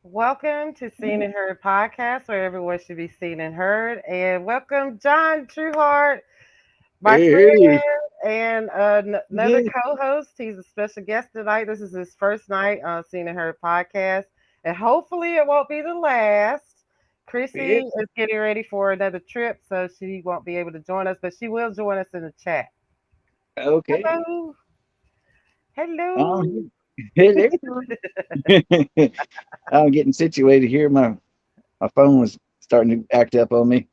Welcome to Seen and Heard podcast, where everyone should be seen and heard. And welcome, John Trueheart, my Hey, friend, and another hey. co-host. He's a special guest tonight. This is his first night on Seen and Heard podcast, and hopefully it won't be the last. Chrissy Yeah, is getting ready for another trip, so she won't be able to join us, but she will join us in the chat. okay. Hello, hello. Um, hello. I'm getting situated here. My phone was starting to act up on me.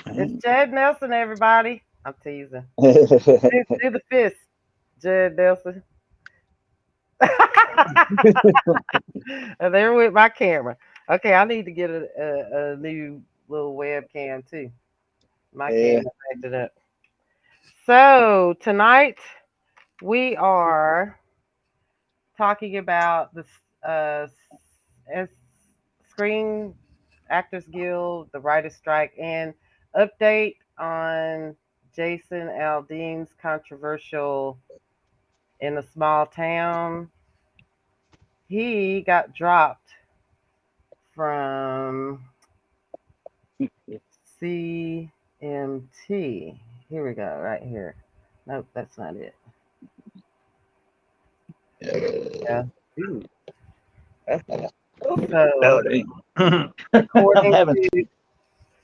It's Jed Nelson, everybody. I'm teasing. Do the fist, Jed Nelson. And they're with my camera. Okay, I need to get a new little webcam too. My Yeah. camera's acting up. So tonight we are talking about the s- Screen Actors Guild, the Writers Strike, and update on Jason Aldean's controversial in a small town. He got dropped from CMT. Here we go, right here. Nope, that's not it. Yeah. Ooh, oh, So, no, dang. I'm according having to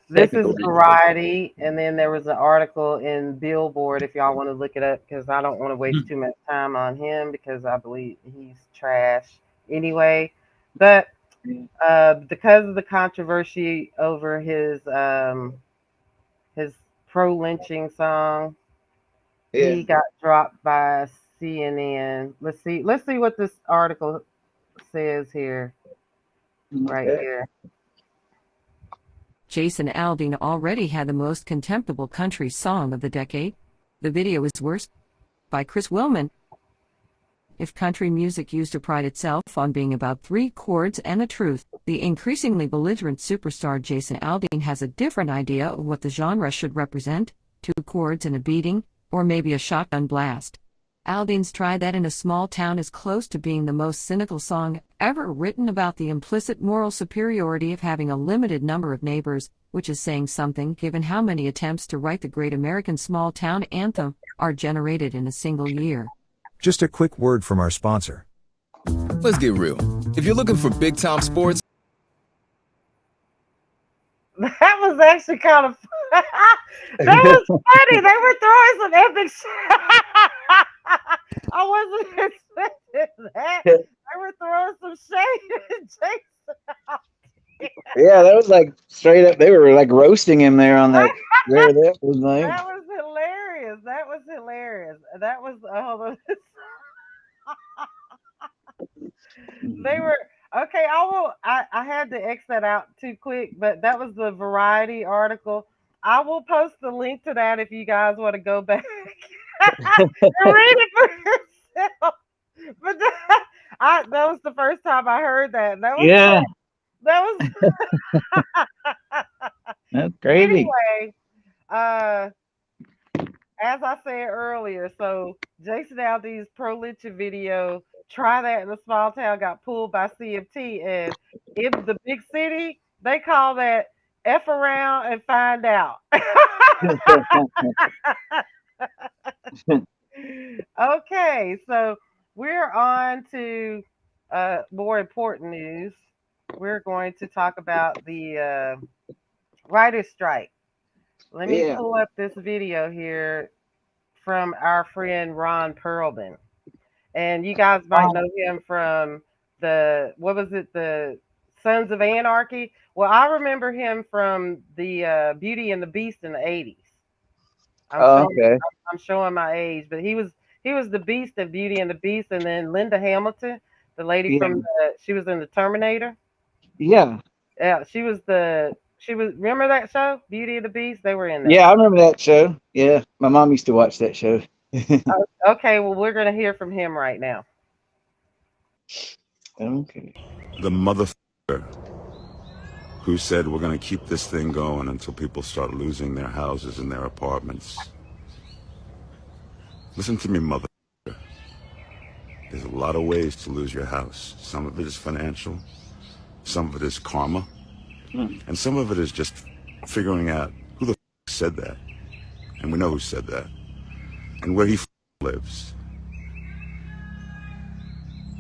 this is technical difficulties. Variety, and then there was an article in Billboard if y'all want to look it up because I don't want to waste too much time on him because I believe he's trash anyway. But because of the controversy over his pro lynching song, Yeah. he got dropped by CNN. Let's see what this article says here, right Okay. here. Jason Aldean already had the most contemptible country song of the decade. The video is worse. By Chris Willman. If country music used to pride itself on being about 3 chords and a truth, the increasingly belligerent superstar Jason Aldean has a different idea of what the genre should represent: 2 chords and a beating, or maybe a shotgun blast. Aldean's Try That in a Small Town is close to being the most cynical song ever written about the implicit moral superiority of having a limited number of neighbors, which is saying something given how many attempts to write the great American small town anthem are generated in a single year. Just a quick word from our sponsor. Let's get real. If you're looking for big time sports, That was actually kind of that was funny. They were throwing some epic I wasn't expecting that. They were throwing some shade at Jason. Yeah, that was like straight up. They were like roasting him there on that. There, that was like. That was hilarious. That was hilarious. That was hold on. They were okay. I had to X that out too quick, but that was the Variety article. I will post the link to that if you guys want to go back and read it for yourself. But that was the first time I heard that. That was Yeah, that was that's crazy. anyway. Uh, as I said earlier, so Jason Aldean's pro lynching video, Try That in a Small Town, got pulled by CMT, and in the big city, they call that F around and find out. Okay, so we're on to more important news. We're going to talk about the writer's strike. Let me Yeah. pull up this video here from our friend Ron Perlman. And you guys might know him from the, what was it, the Sons of Anarchy? Well, I remember him from the Beauty and the Beast in the 80s. I'm Oh, showing okay. I'm showing my age, but he was the Beast of Beauty and the Beast, and then Linda Hamilton, the lady Yeah. from she was in the Terminator. Yeah. Yeah, she was remember that show, Beauty and the Beast? They were in that. Yeah, I remember that show. Yeah, my mom used to watch that show. Okay, well we're gonna hear from him right now. Okay. The motherfucker who said we're going to keep this thing going until people start losing their houses and their apartments. Listen to me, motherfucker. There's a lot of ways to lose your house. Some of it is financial, some of it is karma, and some of it is just figuring out who the said that. And we know who said that. And where he lives.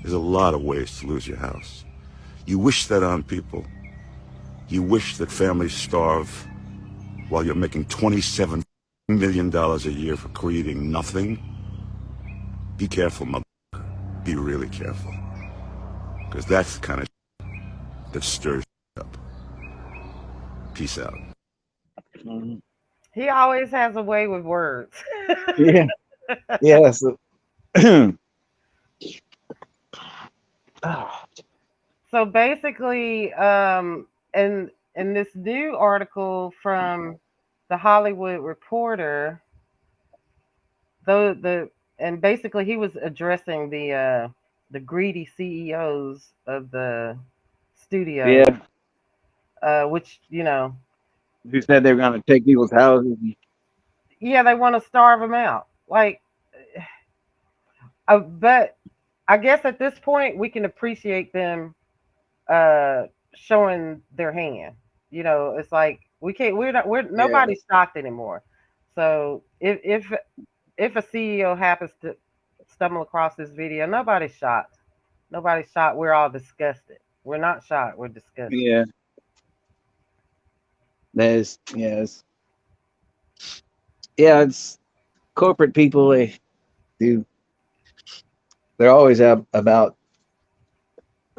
There's a lot of ways to lose your house. You wish that on people. You wish that families starve while you're making $27 million a year for creating nothing. Be careful, mother. Be really careful. Because that's the kind of that stirs up. Peace out. Mhm. He always has a way with words. Yeah. Yeah. So, Ah, So basically, in this new article from the Hollywood Reporter, and basically he was addressing the greedy CEOs of the studios, yeah. which Who said they were going to take people's houses? yeah, they want to starve them out. Like, but I guess at this point we can appreciate them showing their hand. It's like we can't. We're not. We're Yeah. nobody's shocked anymore. So if a CEO happens to stumble across this video, nobody's shocked. Nobody's shocked. We're all disgusted. We're not shocked. We're disgusted. Yeah. There's, yes. Yeah, it's corporate people. They do. They're always out about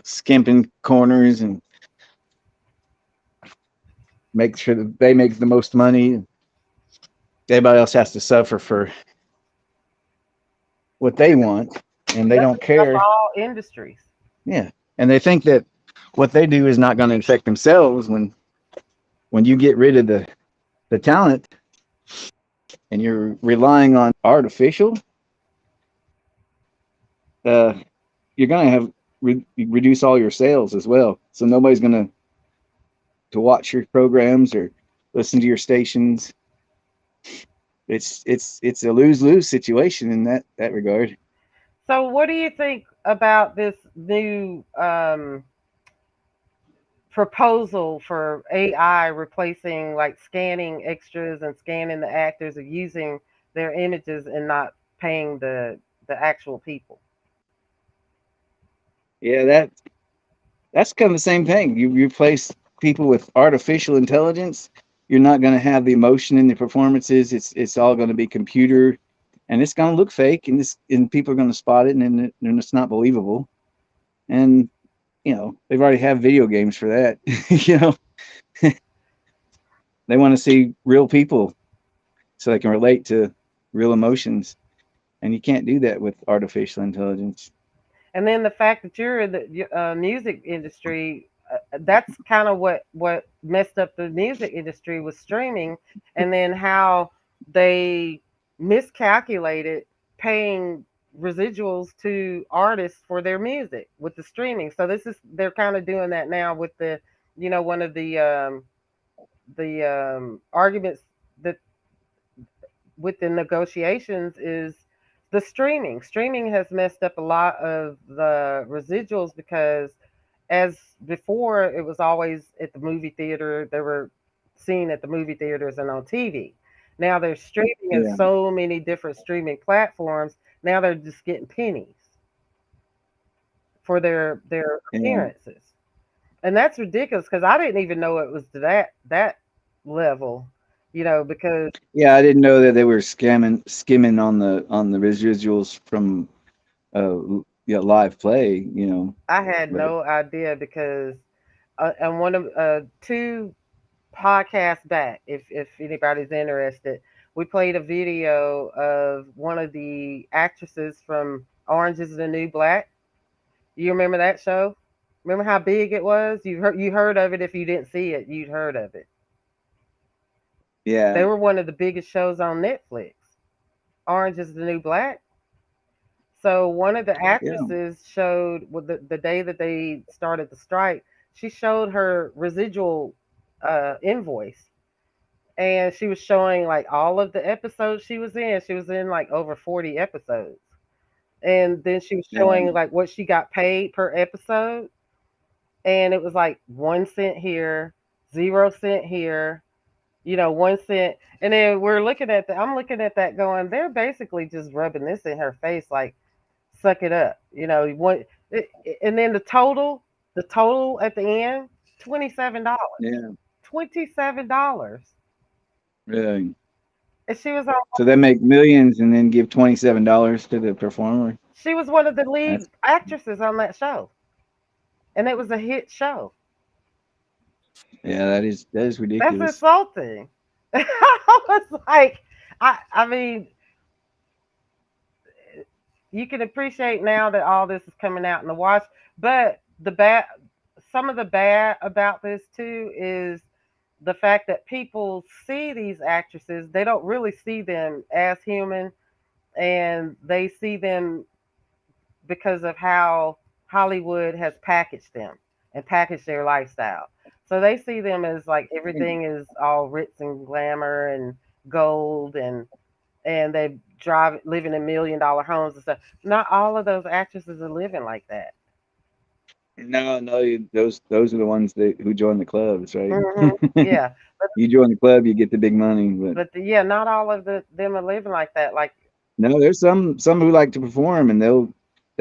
skimping corners and make sure that they make the most money. Everybody else has to suffer for what they want, and they don't That's care. all industries. Yeah, and they think that what they do is not going to affect themselves when you get rid of the talent and you're relying on artificial. You're going to have reduce all your sales as well. So nobody's going to watch your programs or listen to your stations. It's a lose-lose situation in that regard. So, what do you think about this new proposal for AI replacing like scanning extras and scanning the actors or using their images and not paying the actual people? Yeah, that's kind of the same thing. You replace people with artificial intelligence, you're not going to have the emotion in the performances. It's all going to be computer, and it's going to look fake, and people are going to spot it, and it's not believable. And they've already have video games for that. They want to see real people so they can relate to real emotions, and you can't do that with artificial intelligence. And then the fact that you're in the music industry, that's kind of what messed up the music industry was streaming, and then how they miscalculated paying radios to artists for their music with the streaming. So they're kind of doing that now with one of the arguments that with the negotiations is the streaming. Streaming has messed up a lot of the residuals because as before it was always at the movie theater, they were seen at the movie theaters and on TV. Now they're streaming in Yeah, so many different streaming platforms. Now they're just getting pennies for their yeah, appearances. And that's ridiculous because I didn't even know it was that level, you know, because Yeah, I didn't know that they were skimming on the residuals from live play. I had But no idea because and one of two podcasts back, if anybody's interested, we played a video of one of the actresses from Orange is the New Black. You remember that show? Remember how big it was? You heard of it. If you didn't see it, you'd heard of it. yeah, They were one of the biggest shows on Netflix. Orange is the New Black. So one of the yeah, actresses showed with the day that they started the strike, she showed her residual invoice, and she was showing like all of the episodes she was in. She was in like over 40 episodes. And then she was yeah, showing like what she got paid per episode, and it was like 1 cent here, 0 cent here, 1 cent. And then I'm looking at that going, they're basically just rubbing this in her face like suck it up. And then the total at the end, $27. yeah. $27. Really. And she was on So they make millions and then give $27 to the performer. she was one of the That's lead actresses on that show. And it was a hit show. yeah, that is That's ridiculous. insulting. I was like, I mean, you can appreciate now that all this is coming out in the wash, but some of the bad about this too is the fact that people see these actresses, they don't really see them as human, and they see them because of how Hollywood has packaged them and packaged their lifestyle. So they see them as like everything is all ritz and glamour and gold, and they drive living in $1 million homes and stuff. Not all of those actresses are living like that. No, no, those are the ones who join the clubs, right? Yeah, but You join the club, you get the big money. But yeah, not all of them are living like that. Like, no, there's some who like to perform, and they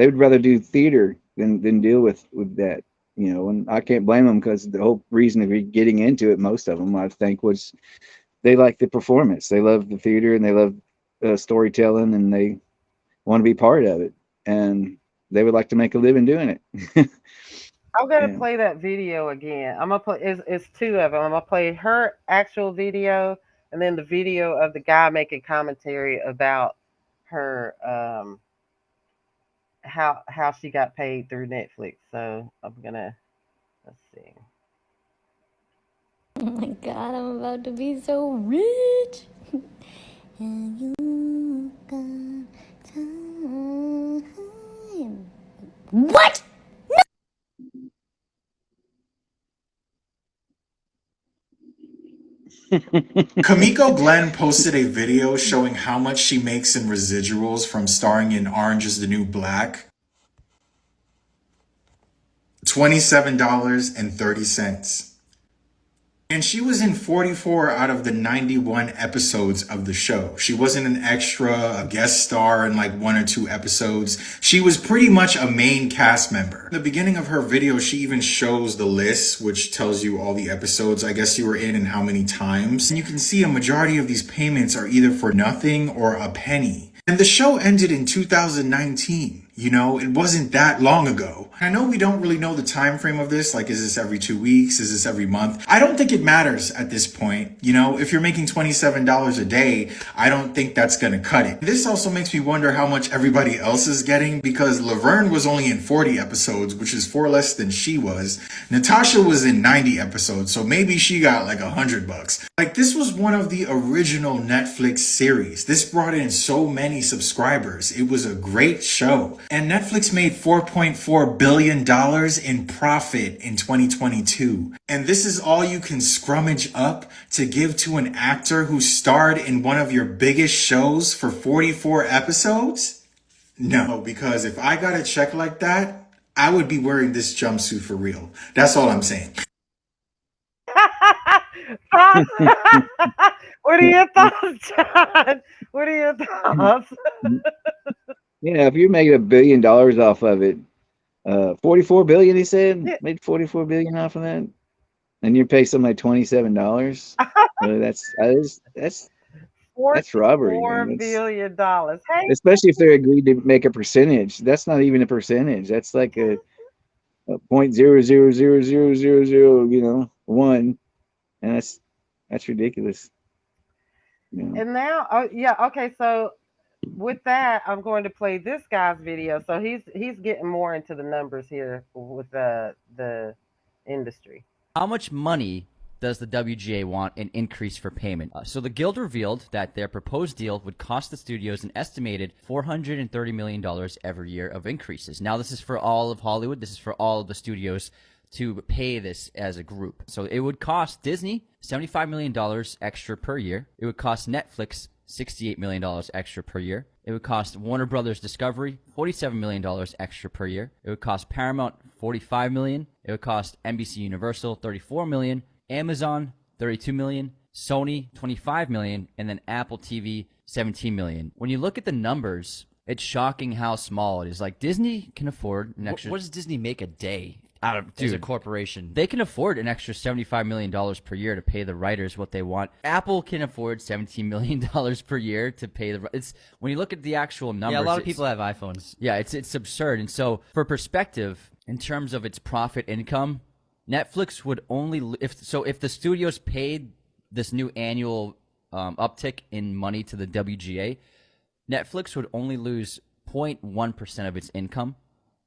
would rather do theater than deal with that. And I can't blame them, because the whole reason of getting into it, most of them, I think, was they like the performance. They love the theater, and they love storytelling, and they want to be part of it, and they would like to make a living doing it. I'm gonna Yeah. play that video again. I'm gonna play. It's two of them. I'm gonna play her actual video, and then the video of the guy making commentary about her how she got paid through Netflix. So let's see. Oh my god, I'm about to be so rich. And you got time. What? Kamiko Glenn posted a video showing how much she makes in residuals from starring in Orange is the New Black. $27.30. And she was in 44 out of the 91 episodes of the show. She wasn't an extra, a guest star in like 1 or 2 episodes. She was pretty much a main cast member. In the beginning of her video, she even shows the list, which tells you all the episodes I guess you were in and how many times. And you can see a majority of these payments are either for nothing or a penny. And the show ended in 2019. It wasn't that long ago. I know we don't really know the time frame of this. Like, is this every 2 weeks? Is this every month? I don't think it matters at this point. If you're making $27 a day, I don't think that's going to cut it. This also makes me wonder how much everybody else is getting, because Laverne was only in 40 episodes, which is 4 less than she was. Natasha was in 90 episodes, so maybe she got like $100. Like, this was one of the original Netflix series. This brought in so many subscribers. It was a great show. And Netflix made $4.4 billion in profit in 2022. And this is all you can scrummage up to give to an actor who starred in one of your biggest shows for 44 episodes? No, because if I got a check like that, I would be wearing this jumpsuit for real. That's all I'm saying. What are your thoughts, John? What are your thoughts? Yeah, if you're making $1 billion off of it, 44 billion, he said, Yeah. made 44 billion off of that, and you pay somebody $27. That's robbery, $44 man. That's billion. Hey, especially if they're agreed to make a percentage. That's not even a percentage. That's like a point zero zero zero zero zero zero, one, and that's ridiculous. You know. and now, oh yeah, okay. So with that, I'm going to play this guy's video. So he's getting more into the numbers here with the industry. How much money does the WGA want an increase for payment? So the Guild revealed that their proposed deal would cost the studios an estimated $430 million every year of increases. Now, this is for all of Hollywood. This is for all of the studios to pay this as a group. So it would cost Disney $75 million extra per year. It would cost Netflix $68 million extra per year. It would cost Warner Brothers Discovery $47 million extra per year. It would cost Paramount $45 million. It would cost NBCUniversal $34 million. Amazon $32 million. Sony $25 million. And then Apple TV $17 million. When you look at the numbers, it's shocking how small it is. Like, Disney can afford an extra. What does Disney make a day? As a corporation, they can afford an extra $75 million per year to pay the writers what they want. Apple can afford $17 million per year to pay the. It's when you look at the actual numbers. Yeah, a lot of people have iPhones. Yeah, it's absurd. And so, for perspective, in terms of its profit income, Netflix would only if the studios paid this new annual uptick in money to the WGA, Netflix would only lose 0.1% of its income.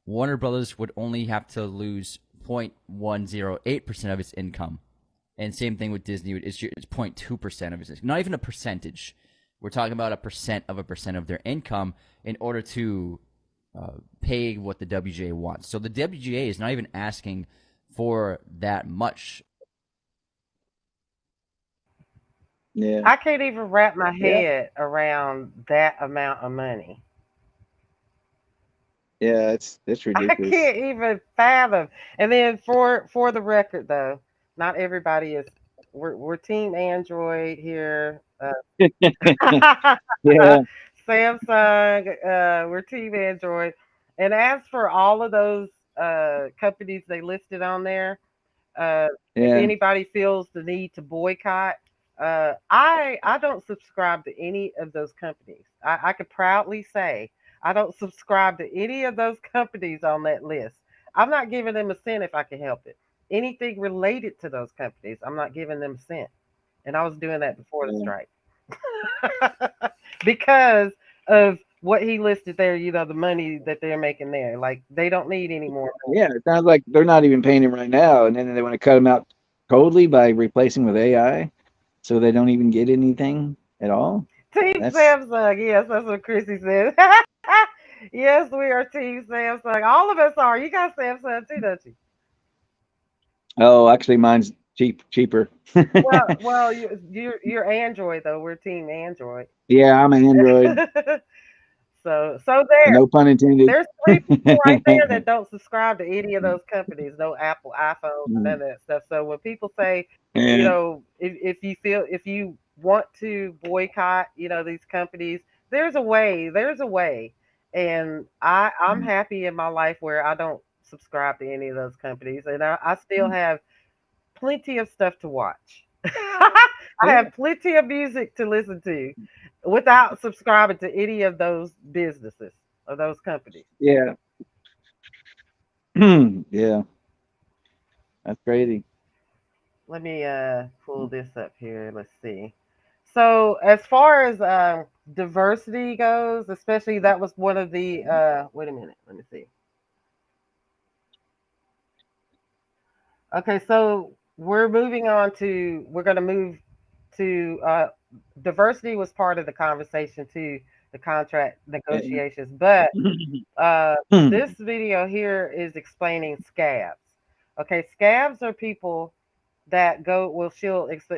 Warner Brothers would only have to lose 0.108% of its income. And same thing with Disney. It's 0.2% of its income. Not even a percentage. We're talking about a percent of their income in order to pay what the WGA wants. So the WGA is not even asking for that much. Yeah. I can't even wrap my head around that amount of money. Yeah, it's ridiculous. I can't even fathom. And then for the record, though, not everybody is. We're Team Android here. Yeah. Samsung. We're Team Android. And as for all of those companies they listed on there, if Yeah. anybody feels the need to boycott, I don't subscribe to any of those companies. I could proudly say I don't subscribe to any of those companies on that list. I'm not giving them a cent if I can help it. Anything related to those companies, I'm not giving them a cent. And I was doing that before the strike. Because of what he listed there, the money that they're making there. Like, they don't need any more money. Yeah, it sounds like they're not even paying him right now, and then they want to cut him out totally by replacing with AI, so they don't even get anything at all. Team Samsung, yes, that's what Chrissy said. Yes, we are Team Samsung. All of us are. You got Samsung too, don't you? Oh, actually, mine's cheaper. Well, you're Android though. We're Team Android. Yeah, I'm an Android. So there. No pun intended. There's 3 people right there that don't subscribe to any of those companies. No Apple, iPhone, none of that stuff. So when people say, if you want to boycott, these companies, there's a way. There's a way. And I'm happy in my life where I don't subscribe to any of those companies, and I still have plenty of stuff to watch. I have plenty of music to listen to without subscribing to any of those businesses or those companies. Yeah. Yeah. That's crazy. Let me pull this up here. Let's see. So as far as diversity goes, especially that was one of the wait a minute, let me see. Okay, so we're going to move to diversity was part of the conversation too, the contract negotiations. But this video here is explaining scabs. Okay, scabs are people that go. Well,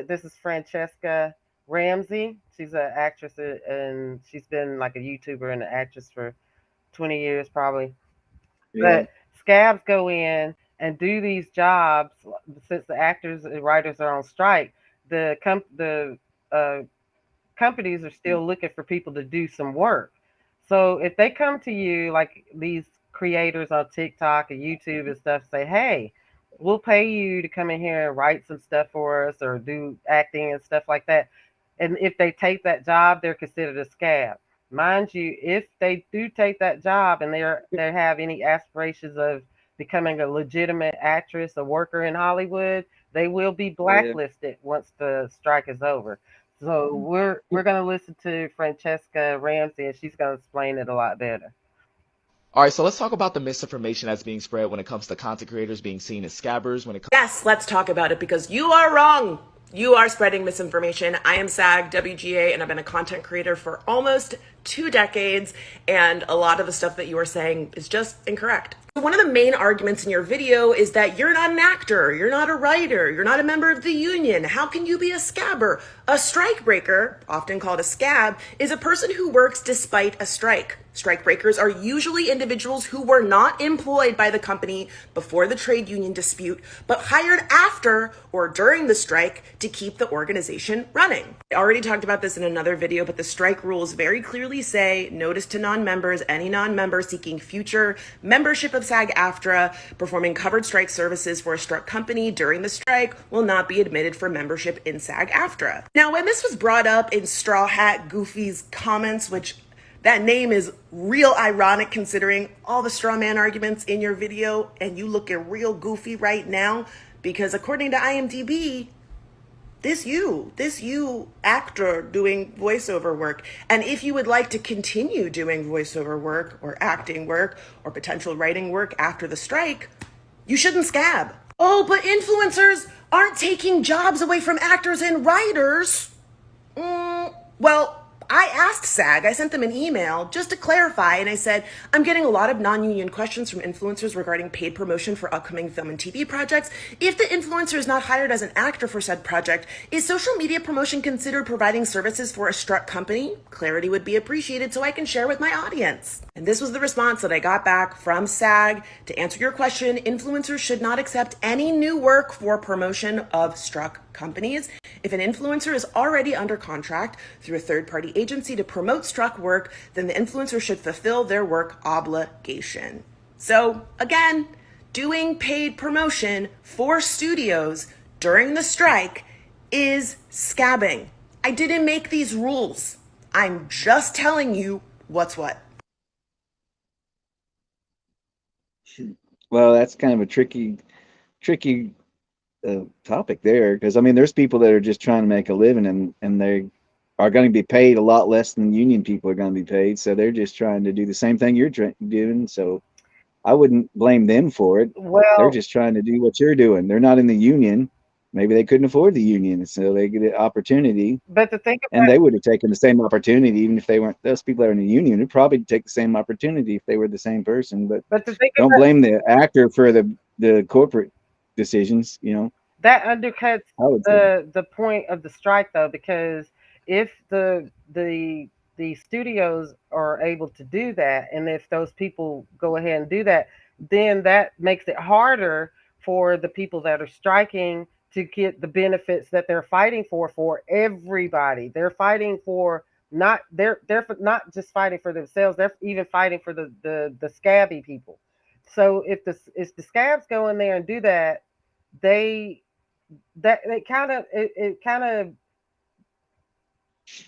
this is Francesca Ramsey. She's an actress and she's been like a YouTuber and an actress for 20 years probably. Yeah. But scabs go in and do these jobs since the actors and writers are on strike. The companies are still looking for people to do some work. So if they come to you, like these creators on TikTok and YouTube and stuff, say, hey, we'll pay you to come in here and write some stuff for us or do acting and stuff like that. And if they take that job, they're considered a scab. Mind you, if they do take that job and they have any aspirations of becoming a legitimate actress, a worker in Hollywood, they will be Yeah. blacklisted once the strike is over. So we're gonna listen to Francesca Ramsey, and she's gonna explain it a lot better. All right, so let's talk about the misinformation that's being spread when it comes to content creators being seen as scabbers. Yes, let's talk about it because you are wrong. You are spreading misinformation. I am SAG, WGA, and I've been a content creator for almost 2 decades, and a lot of the stuff that you are saying is just incorrect. One of the main arguments in your video is that you're not an actor, you're not a writer, you're not a member of the union. How can you be a scabber? A strikebreaker, often called a scab, is a person who works despite a strike. Strikebreakers are usually individuals who were not employed by the company before the trade union dispute, but hired after or during the strike to keep the organization running. I already talked about this in another video, but the strike rules very clearly say, notice to non-members, any non-member seeking future membership of SAG-AFTRA performing covered strike services for a struck company during the strike will not be admitted for membership in SAG-AFTRA. Now, when this was brought up in Straw Hat Goofy's comments, which that name is real ironic considering all the straw man arguments in your video, and you looking real goofy right now because according to IMDb, this you actor doing voiceover work. And if you would like to continue doing voiceover work or acting work or potential writing work after the strike, you shouldn't scab. Oh, but influencers aren't taking jobs away from actors and writers. Well, I asked SAG, I sent them an email just to clarify, and I said, I'm getting a lot of non-union questions from influencers regarding paid promotion for upcoming film and TV projects. If the influencer is not hired as an actor for said project, is social media promotion considered providing services for a struck company? Clarity would be appreciated so I can share with my audience. And this was the response that I got back from SAG. To answer your question, influencers should not accept any new work for promotion of struck companies. If an influencer is already under contract through a third-party agency to promote struck work, then the influencer should fulfill their work obligation. So again, doing paid promotion for studios during the strike is scabbing. I didn't make these rules. I'm just telling you what's what. Well, that's kind of a tricky topic there, because I mean, there's people that are just trying to make a living, and they are going to be paid a lot less than union people are going to be paid, so they're just trying to do the same thing you're doing. So I wouldn't blame them for it. Well, they're just trying to do what you're doing. They're not in the union. Maybe they couldn't afford the union, so they get an opportunity. but the thing And about they would have taken the same opportunity even if they weren't. Those people that are in the union would probably take the same opportunity if they were the same person. But the thing don't about blame the actor for the corporate decisions. that undercuts I would say. the point of the strike though, because if the studios are able to do that, and if those people go ahead and do that, then that makes it harder for the people that are striking to get the benefits that they're fighting for everybody. They're fighting for not just fighting for themselves, they're even fighting for the scabby people. So if the scabs go in there and do that, they that it kind of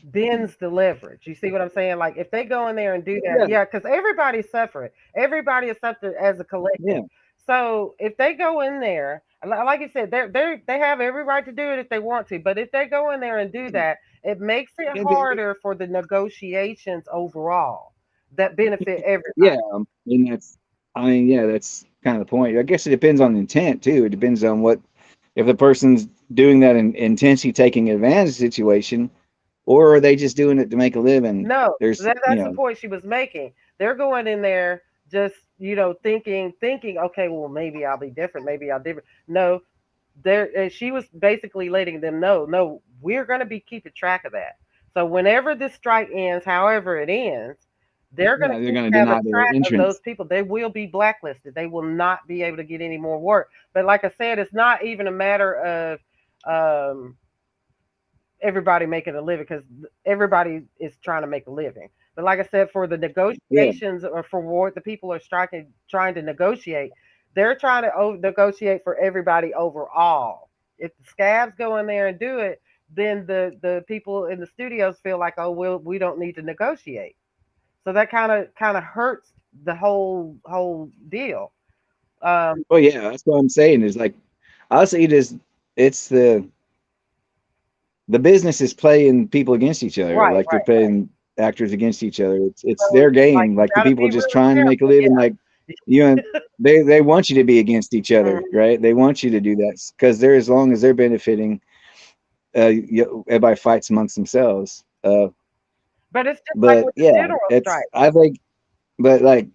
bends the leverage. You see what I'm saying? Like if they go in there and do that, Yeah, yeah, because everybody's suffering. Everybody is suffering as a yeah. collective. So if they go in there, like you said, they have every right to do it if they want to. But if they go in there and do that, it makes it Yeah, harder for the negotiations overall that benefit yeah, everybody. and I mean, yeah, that's kind of the point. I guess it depends on the intent too. It depends on what if the person's doing that in intentionally taking advantage of the situation, or are they just doing it to make a living? No, There's, that's the point she was making. They're going in there just, thinking, okay, well, maybe I'll be different. Maybe I'll different. No, she was basically letting them know, no, we're going to be keeping track of that. So whenever this strike ends, however it ends, they're going yeah, to they're keep going to have a deny their track of those entrance. people. They will be blacklisted. They will not be able to get any more work. But like I said, it's not even a matter of everybody making a living, because everybody is trying to make a living. But like I said, for the Yeah, negotiations or for what the people are striking, trying to negotiate, They're trying to negotiate for everybody overall. If the scabs go in there and do it, then the people in the studios feel like, oh, well, we don't need to negotiate. So that kind of hurts the whole deal. Well, yeah, that's what I'm saying. Is like, honestly, it's the business is playing people against each other. Right, Like they're right, right. playing actors against each other. It's So their like game. you Like the gotta people be just really trying to make a careful. living. Yeah. Like you and they want you to be against each other, Mhm. right? They want you to do that because they're as long as they're benefiting, everybody fights amongst themselves. But it's just like But with the yeah, general it's strike. I think, but like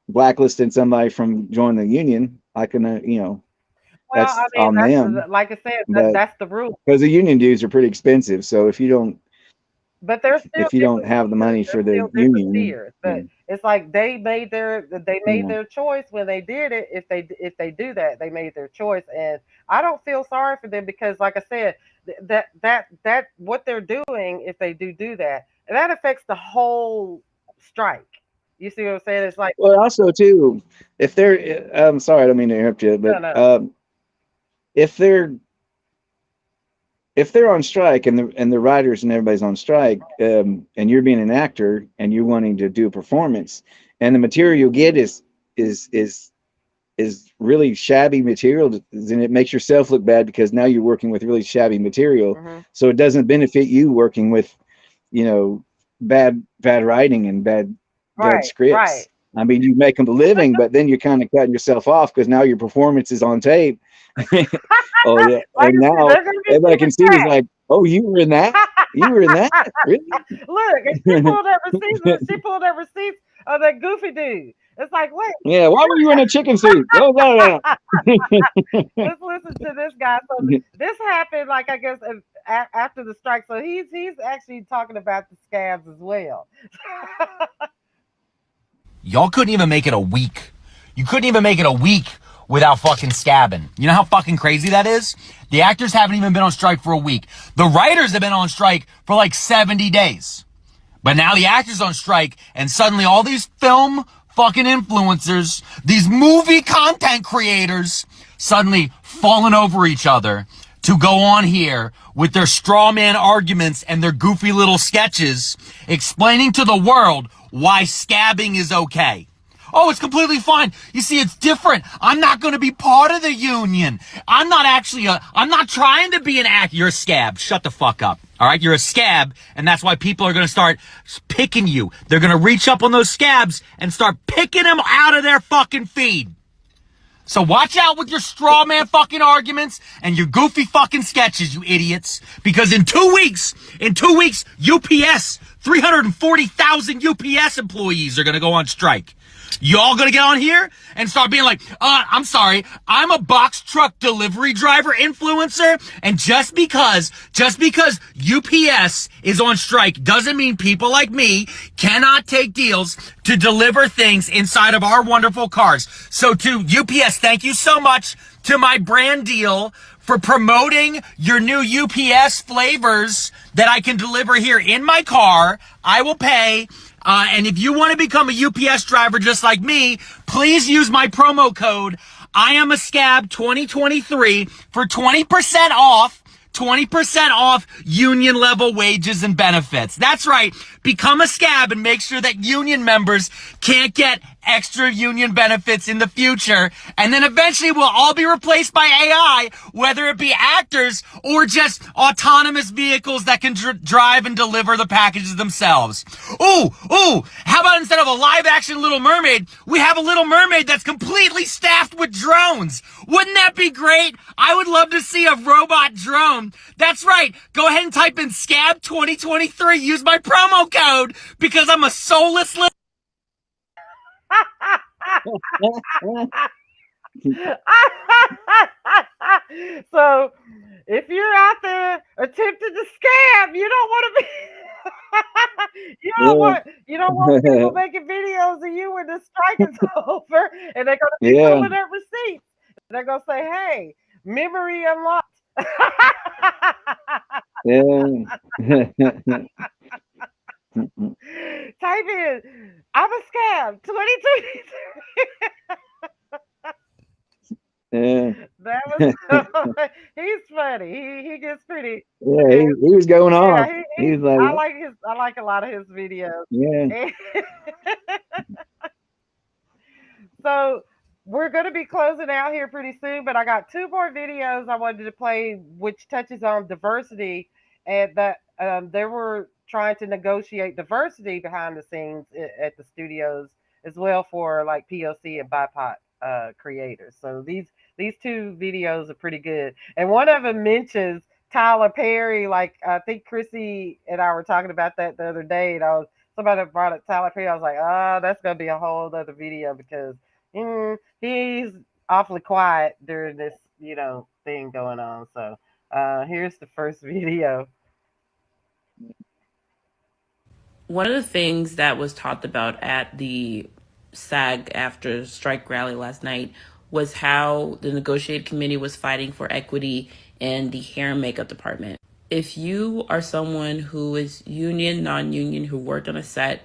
blacklisting somebody from joining the union, I can, Well, I that's mean, on them. like I said, But that's the rule. because the union dues are pretty expensive, so But there's still if you don't different have the tiers. money There's for the still different union, tiers. But it's like they made yeah. their choice when they did it. If they do that, they made their choice, and I don't feel sorry for them because, like I said, that what they're doing if they do that, that affects the whole strike. You see what I'm saying? It's like Well, also too, if they're, I'm sorry, I don't mean to interrupt you, no, but no. if they're if they're on strike and the writers and everybody's on strike, and you're being an actor and you're wanting to do a performance, and the material you get is is is really shabby material, then it makes yourself look bad because now you're working with really shabby material. Hmm. So it doesn't benefit you working with, you know, bad writing and bad Right, right. scripts. I mean, you make them a living, but then you're kind of cutting yourself off because now your performance is on tape. Oh yeah, Like and I said, now they're gonna be everybody can keeping see is track. like, oh, you were in that, you were in that, really? Look, and she pulled up receipts. She pulled up receipts of that goofy dude. It's like, wait, Yeah, why were you in a chicken suit? Oh, no, let's listen to this guy. So no. this happened, like I guess, after the strike. So he's actually talking about the scabs as well. Y'all couldn't even make it a week. You couldn't even make it a week without fucking scabbing. You know how fucking crazy that is? The actors haven't even been on strike for a week. The writers have been on strike for like 70 days. But now the actors on strike, and suddenly all these film fucking influencers, these movie content creators, suddenly falling over each other to go on here with their straw man arguments and their goofy little sketches, explaining to the world why scabbing is okay. Oh, it's completely fine. You see, it's different. I'm not going to be part of the union. I'm not trying to be an act. You're a scab. Shut the fuck up. All right. You're a scab. And that's why people are going to start picking you. They're going to reach up on those scabs and start picking them out of their fucking feed. So watch out with your straw man fucking arguments and your goofy fucking sketches, you idiots. Because in 2 weeks, UPS, 340,000 UPS employees are going to go on strike. Y'all gonna get on here and start being like, I'm sorry, I'm a box truck delivery driver influencer, and just because UPS is on strike doesn't mean people like me cannot take deals to deliver things inside of our wonderful cars. So to UPS, thank you so much to my brand deal for promoting your new UPS flavors that I can deliver here in my car. I will pay. And if you want to become a UPS driver just like me, please use my promo code I am a scab 2023 for 20% off. 20% off union level wages and benefits. That's right. Become a scab and make sure that union members can't get extra union benefits in the future. And then eventually we'll all be replaced by AI, whether it be actors or just autonomous vehicles that can drive and deliver the packages themselves. Ooh, how about instead of a live action Little Mermaid, we have a Little Mermaid that's completely staffed with drones. Wouldn't that be great? I would love to see a robot drone. That's right. Go ahead and type in SCAB 2023. Use my promo code because I'm a soulless little... So if you're out there attempting to scam, you don't want to be you don't want people making videos of you when the strike is over and they're gonna be pulling up receipts. They're gonna say, hey, memory unlocked. Type in I'm a scam 2023. Yeah. That was he's funny. He gets pretty. Yeah, he was going Yeah, off. He was like, I like a lot of his videos. yeah. And so we're gonna be closing out here pretty soon, but I got two more videos I wanted to play, which touches on diversity, and that they were trying to negotiate diversity behind the scenes at the studios as well for like POC and BIPOC creators. So these two videos are pretty good, and one of them mentions Tyler Perry. Like I think Chrissy and I were talking about that the other day, and somebody brought up Tyler Perry. I was like, that's gonna be a whole other video because he's awfully quiet during this, thing going on. So here's the first video. One of the things that was talked about at the SAG-AFTRA strike rally last night was how the negotiated committee was fighting for equity in the hair and makeup department. If you are someone who is union, non-union, who worked on a set,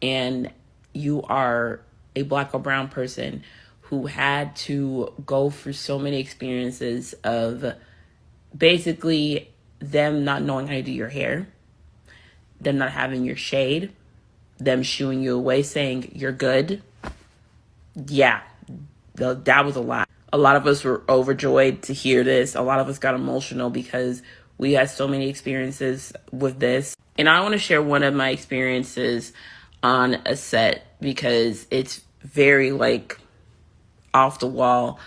and you are a Black or brown person who had to go through so many experiences of basically them not knowing how to do your hair, them not having your shade, them shooing you away saying you're good. Yeah, that was a lot. A lot of us were overjoyed to hear this. A lot of us got emotional because we had so many experiences with this. And I want to share one of my experiences on a set because it's very like off the wall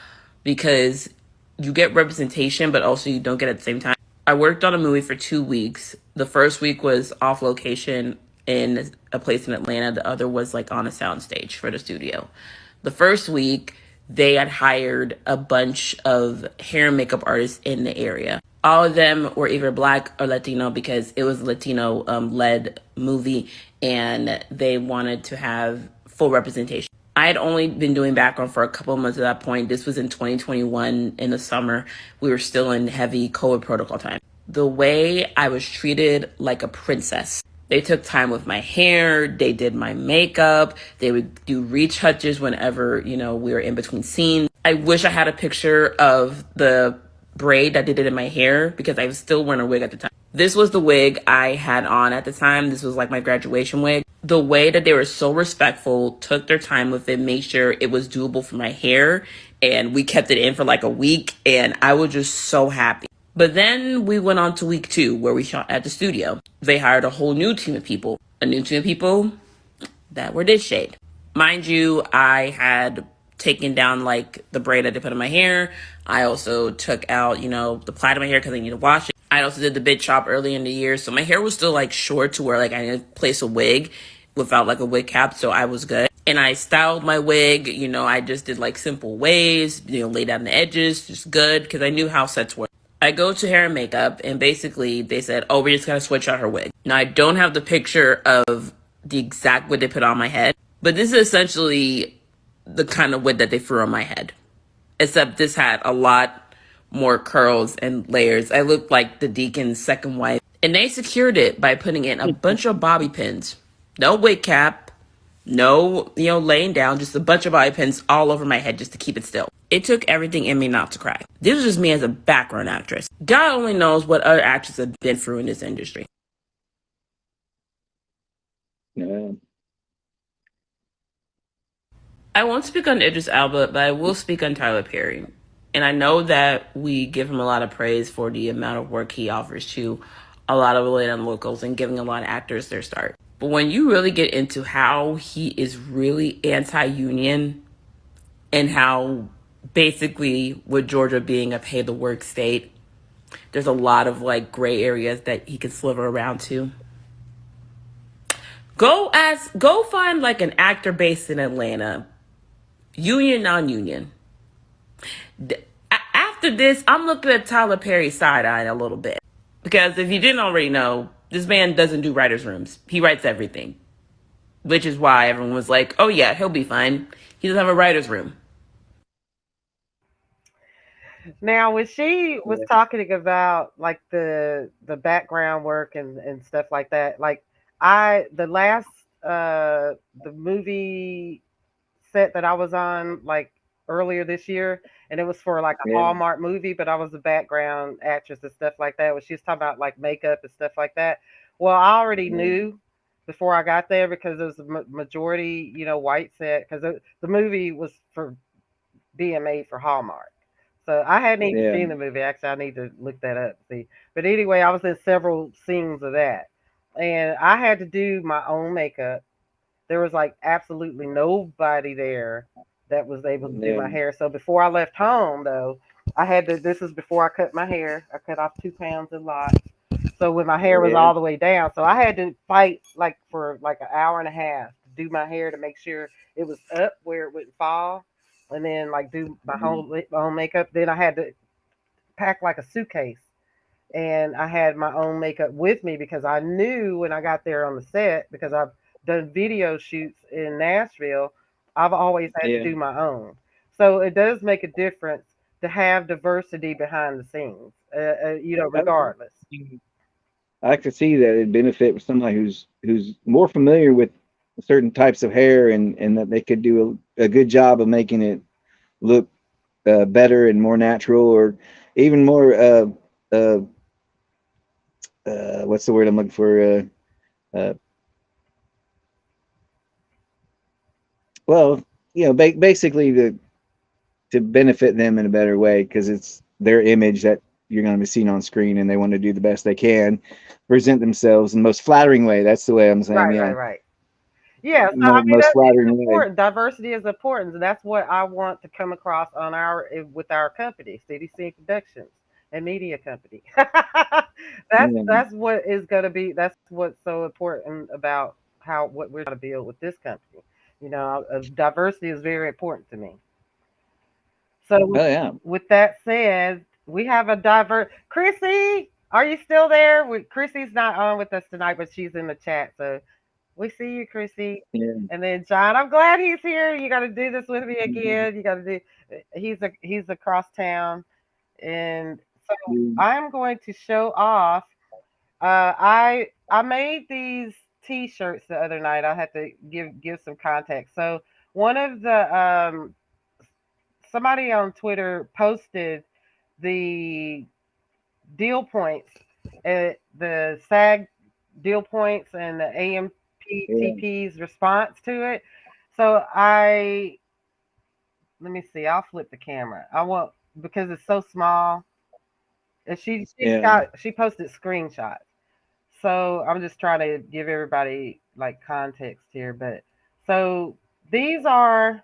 because you get representation, but also you don't get it at the same time. I worked on a movie for 2 weeks. The first week was off location in a place in Atlanta. The other was like on a soundstage for the studio. The first week, they had hired a bunch of hair and makeup artists in the area. All of them were either Black or Latino because it was a Latino led movie and they wanted to have full representation. I had only been doing background for a couple of months at that point. This was in 2021 in the summer. We were still in heavy COVID protocol time. The way I was treated like a princess. They took time with my hair. They did my makeup. They would do retouches whenever, we were in between scenes. I wish I had a picture of the braid that they did in my hair because I was still wearing a wig at the time. This was the wig I had on at the time. This was like my graduation wig. The way that they were so respectful, took their time with it, made sure it was doable for my hair, and we kept it in for like a week, and I was just so happy. But then we went on to week 2 where we shot at the studio. They hired a whole new team of people. A new team of people that were this shade. Mind you, I had taken down like the braid that they put in my hair. I also took out, the plait of my hair because I need to wash it. I also did the bit chop early in the year. So my hair was still like short to where like I needed to place a wig without like a wig cap. So I was good. And I styled my wig. I just did like simple waves, laid down the edges, just good because I knew how sets were. I go to hair and makeup and basically they said, oh, we're just going to switch out her wig. Now I don't have the picture of the exact wig they put on my head, but this is essentially the kind of wig that they threw on my head. Except this had a lot more curls and layers. I looked like the deacon's second wife. And they secured it by putting in a bunch of bobby pins. No wig cap. No, laying down. Just a bunch of bobby pins all over my head just to keep it still. It took everything in me not to cry. This was just me as a background actress. God only knows what other actresses have been through in this industry. Yeah. I won't speak on Idris Elba, but I will speak on Tyler Perry. And I know that we give him a lot of praise for the amount of work he offers to a lot of Atlanta locals and giving a lot of actors their start. But when you really get into how he is really anti-union and how basically with Georgia being a pay the work state, there's a lot of like gray areas that he can sliver around to. Go find like an actor based in Atlanta, union, non-union. After this, I'm looking at Tyler Perry side-eye a little bit. Because if you didn't already know, this man doesn't do writer's rooms. He writes everything. Which is why everyone was like, oh yeah, he'll be fine. He doesn't have a writer's room. Now, when she was talking about like the background work and stuff like that, like the movie set that I was on, like earlier this year, and it was for like a Yeah. Hallmark movie, but I was a background actress and stuff like that. When she was talking about like makeup and stuff like that. Well, I already knew before I got there because it was a majority, white set because the movie was for being made for Hallmark. So I hadn't even Yeah. seen the movie. Actually, I need to look that up. See, but anyway, I was in several scenes of that, and I had to do my own makeup. There was like absolutely nobody there that was able to do Yeah. my hair. So before I left home, though, I had to. This is before I cut my hair. I cut off 2 pounds in locks. So when my hair was Yeah. all the way down, so I had to fight like for like an hour and a half to do my hair to make sure it was up where it wouldn't fall, and then like do my Mhm. whole makeup. Then I had to pack like a suitcase, and I had my own makeup with me because I knew when I got there on the set because I've done video shoots in Nashville. I've always had to Yeah. do my own, so it does make a difference to have diversity behind the scenes. Regardless. I could see that it'd benefit with somebody who's more familiar with certain types of hair, and that they could do a good job of making it look better and more natural, or even more uh, what's the word I'm looking for? Uh, well, basically to benefit them in a better way because it's their image that you're going to be seen on screen, and they want to do the best they can, present themselves in the most flattering way. That's the way I'm saying. Right, right, Yeah, right. Yeah, so I mean most it's flattering way. important. Diversity is important, and that's what I want to come across on with our company, CDC Productions and Media Company. Yeah. That's what is going to be. That's what's so important about how what we're going to build with this company. Diversity is very important to me. So Oh yeah. with that said, we have a diverse Chrissy. Are you still there? Chrissy's not on with us tonight, but she's in the chat. So we see you, Chrissy. Yeah. And then John, I'm glad he's here. You got to do this with me Mhm. again. You got to do. He's across town, and so Mhm. I'm going to show off. I made these T-shirts the other night. I had to give some context. So one of the somebody on Twitter posted the deal points, the SAG deal points, and the Yeah. AMPTP's response to it. So let me see. I'll flip the camera. I want because it's so small. And Yeah. she posted screenshots. So I'm just trying to give everybody like context here. But so these are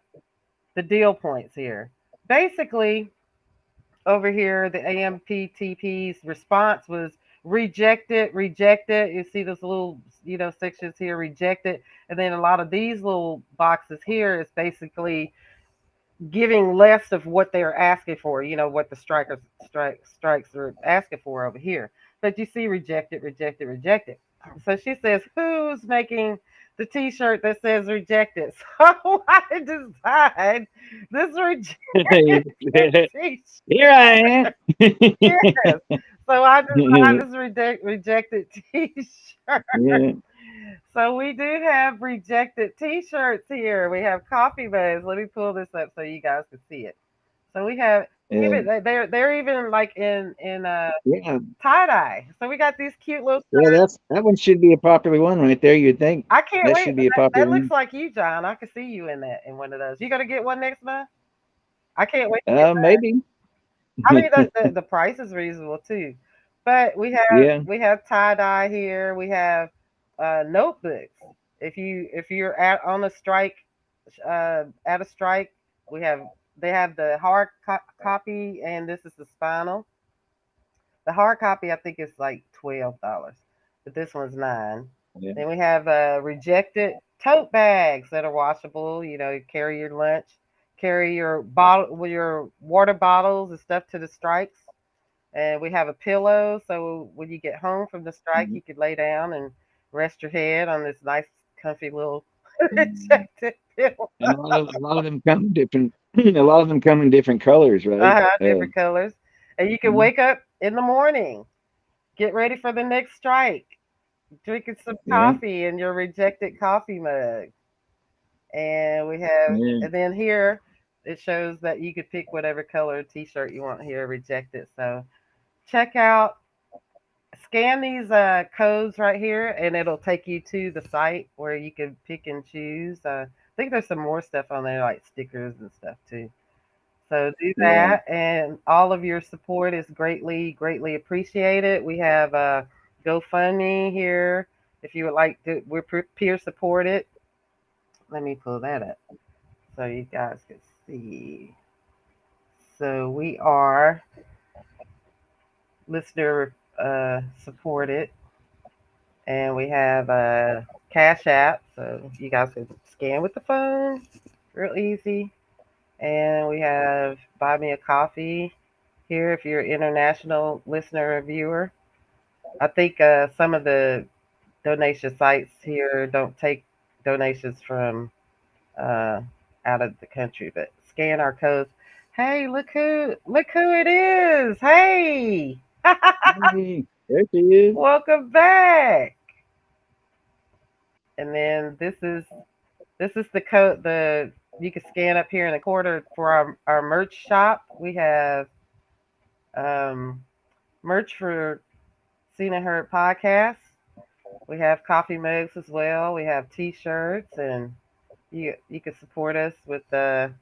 the deal points here. Basically, over here, the AMPTP's response was rejected, rejected. You see those little, sections here, rejected. And then a lot of these little boxes here is basically giving less of what they're asking for, what the strikes are asking for over here. But you see rejected, rejected, rejected. So she says, who's making the t-shirt that says rejected? So I designed this rejected t-shirt. Here I am. Yes. So I designed this rejected t-shirt. Yeah. So we do have rejected T-shirts here. We have coffee mugs. Let me pull this up so you guys can see it. So we have Yeah. even they're even like in Yeah. tie dye. So we got these cute little Yeah. shirts. That one should be a popular one right there. You'd think I can't that wait. should be a That popular looks one. like you, John. I can see you in one of those. You gonna get one next month? I can't wait to get mine. Maybe. I mean the price is reasonable too. But Yeah. we have tie dye here. We have notebooks. If you're on a strike, at a strike, we have they have the hard copy, and this is the spinal. The hard copy I think is like $12, but this one's 9. Yeah. Then we have rejected tote bags that are washable. Carry your lunch, carry your bottle with your water bottles and stuff to the strikes. And we have a pillow, so when you get home from the strike, Mhm. you could lay down and rest your head on this nice, comfy little rejected pillow. And a lot of them come in different. A lot of them come in different colors, right? Different colors. And you can Mhm. wake up in the morning, get ready for the next strike, drinking some Yeah. coffee in your rejected coffee mug. And we have, Yeah. and then here it shows that you could pick whatever color T-shirt you want here, reject it. So check out, scan these codes right here, and it'll take you to the site where you can pick and choose. I think there's some more stuff on there, like stickers and stuff too. So do that, and all of your support is greatly appreciated. We have a GoFundMe here if you would like to. We're peer supported. Let me pull that up so you guys can see. So we are listener supported, and we have a Cash App, so you guys can scan with the phone, real easy. And we have Buy Me a Coffee here if you're an international listener or viewer. I think some of the donation sites here don't take donations from out of the country, but scan our codes. Hey, look who it is. Hey. Hey, there she is. Welcome back. And then this is the code, you can scan up here in the corner for our merch shop. We have merch for Seen and Heard podcast. We have coffee mugs as well. We have T-shirts, and you can support us with your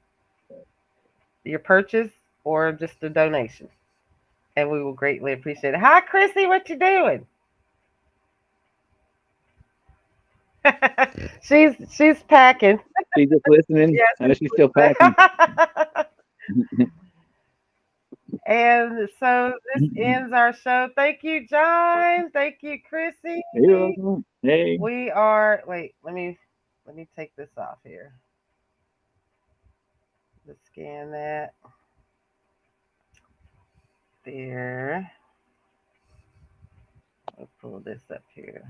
purchase or just a donation, and we will greatly appreciate it. Hi, Chrissy, what you doing? she's packing. She's just listening. Yes, I know she's still packing. And so this ends our show. Thank you, John. Thank you, Chrissy. You're welcome. Hey. We are. Wait, let me take this off here. Let's scan that. There. I'll pull this up here.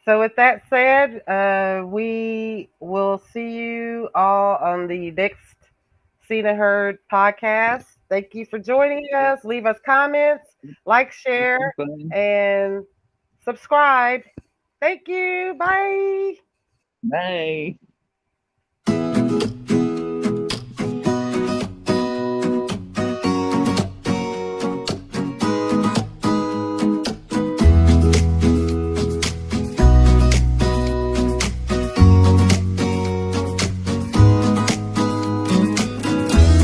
So with that said, we will see you all on the next Seen and Heard podcast. Thank you for joining us. Leave us comments, like, share, and subscribe. Thank you. Bye. Bye.